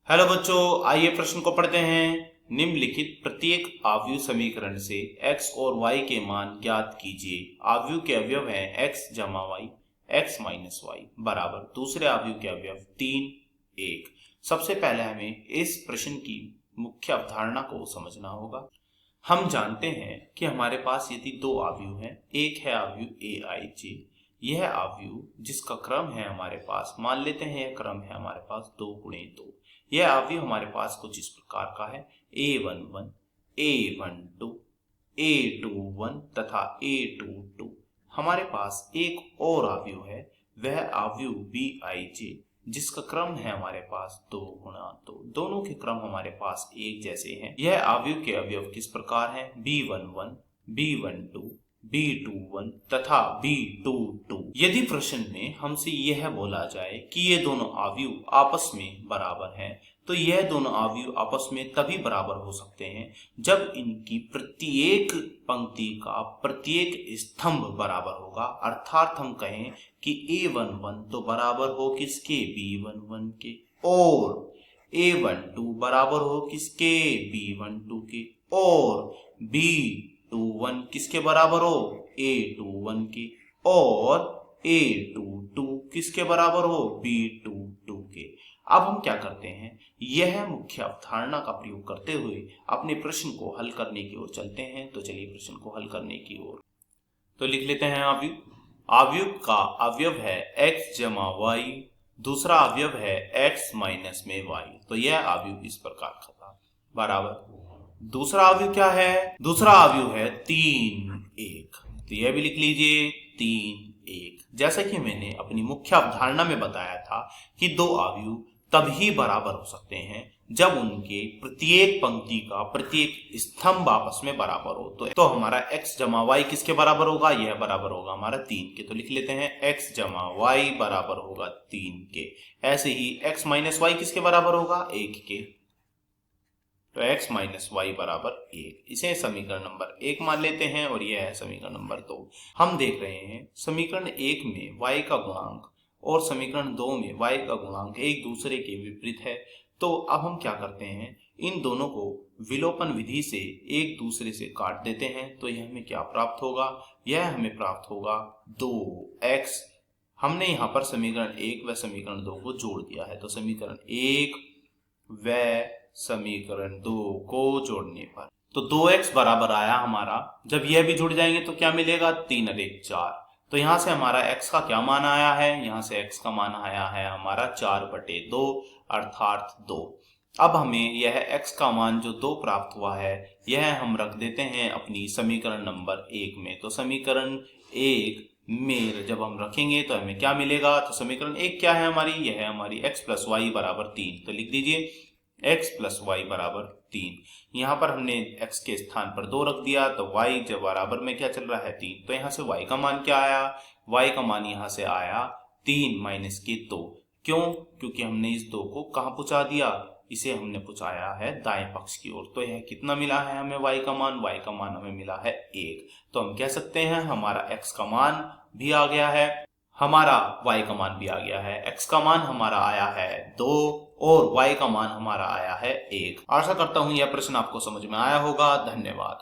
Hello बच्चों, आइए प्रश्न को पढ़ते हैं। निम्नलिखित प्रत्येक आव्यूह समीकरण से x और y के मान ज्ञात कीजिए। आव्यूह के अवयव हैं x जमा y, x माइनस y बराबर दूसरे आव्यूह के अवयव 3, 1। सबसे पहले हमें इस प्रश्न की मुख्य अवधारणा को समझना होगा। हम जानते हैं कि हमारे पास यदि दो आव्यूह हैं, एक है आव्यूह aij, यह आव्यूह जिसका क्रम है हमारे पास, मान लेते हैं यह क्रम है हमारे पास 2 गुणे 2। यह आव्यूह हमारे पास कुछ इस प्रकार का है, a11, a12, a21 तथा a22। हमारे पास एक और आव्यूह है, वह आव्यूह bij, जिसका क्रम है हमारे पास 2 गुणा 2। दोनों के क्रम हमारे पास एक जैसे हैं। यह आव्यूह के अवयव किस प्रकार हैं? b11, b12, b21 तथा b22। यदि प्रश्न में हमसे यह बोला जाए कि ये दोनों आव्यूह आपस में बराबर हैं, तो यह दोनों आव्यूह आपस में तभी बराबर हो सकते हैं जब इनकी प्रत्येक पंक्ति का प्रत्येक स्तंभ बराबर होगा। अर्थात हम कहें कि a11 तो बराबर हो किसके? b11 के, और a12 बराबर हो किसके? b12 के, और b21 किसके बराबर हो? a21 के, और a22 किसके बराबर हो? b22 के। अब हम क्या करते हैं, यह मुख्य अवधारणा का प्रयोग करते हुए अपने प्रश्न को हल करने की ओर चलते हैं। तो चलिए प्रश्न को हल करने की ओर तो लिख लेते हैं। आव्यूह का अवयव है x जमा y, दूसरा अवयव है x माइनस में y। तो यह आव्यूह इस प्रकार का था, बराबर। दूसरा आव्यूह क्या है? दूसरा आव्यूह है 3, 1। तो यह भी लिख लीजिए 3, 1। जैसा कि मैंने अपनी मुख्य अवधारणा में बताया था कि दो आव्यूह तभी बराबर हो सकते हैं जब उनके प्रत्येक पंक्ति का प्रत्येक स्तंभ आपस में बराबर हो। तो हमारा x जमा y किसके बराबर होगा? यह बराबर होगा हमारा 3 के। तो लिख लेते हैं x जमा y बराबर होगा 3 के। ऐसे ही x माइनस y किसके बराबर होगा? 1 के। तो x माइनस y बराबर 1। इसे समीकरण नंबर 1 मान लेते हैं और यह है समीकरण नंबर 2। हम देख रहे हैं समीकरण 1 में y का गुणांक और समीकरण 2 में y का गुणांक एक दूसरे के विपरीत है। तो अब हम क्या करते हैं, इन दोनों को विलोपन विधि से एक दूसरे से काट देते हैं। तो यह हमें क्या प्राप्त होगा? यह हमें प्राप्त होगा 2x। हमने यहाँ पर समीकरण 1 व समीकरण 2 को जोड़ दिया है। तो समीकरण 1 व समीकरण 2 को जोड़ने पर तो 2x बराबर आया हमारा। जब यह भी जुड़ जाएंगे तो क्या मिलेगा? 3 और 1 4। तो यहां से हमारा x का क्या मान आया है? यहां से x का मान आया है हमारा 4/2 अर्थात 2। अब हमें यह x का मान जो 2 प्राप्त हुआ है, यह हम रख देते हैं अपनी समीकरण नंबर 1 में। तो समीकरण 1 में जब हम रखेंगे तो हमें क्या मिलेगा? तो समीकरण 1 क्या है हमारी? यह है हमारी x प्लस वाई बराबर 3। तो लिख दीजिए x प्लस वाई बराबर 3। यहाँ पर हमने x के स्थान पर 2 रख दिया, तो y जब बराबर में क्या चल रहा है? 3। तो यहाँ से y का मान क्या आया? y का मान यहाँ से आया 3 माइनस के 2। क्यों? क्योंकि हमने इस 2 को कहाँ पहुंचा दिया? इसे हमने पहुंचाया है दाएं पक्ष की ओर। तो यह कितना मिला है हमें y का मान? y का मान हमें मिला है 1। तो हम कह सकते हैं हमारा x का मान भी आ गया है, हमारा y का मान भी आ गया है। x का मान हमारा आया है 2 और y का मान हमारा आया है 1। आशा करता हूं यह प्रश्न आपको समझ में आया होगा। धन्यवाद।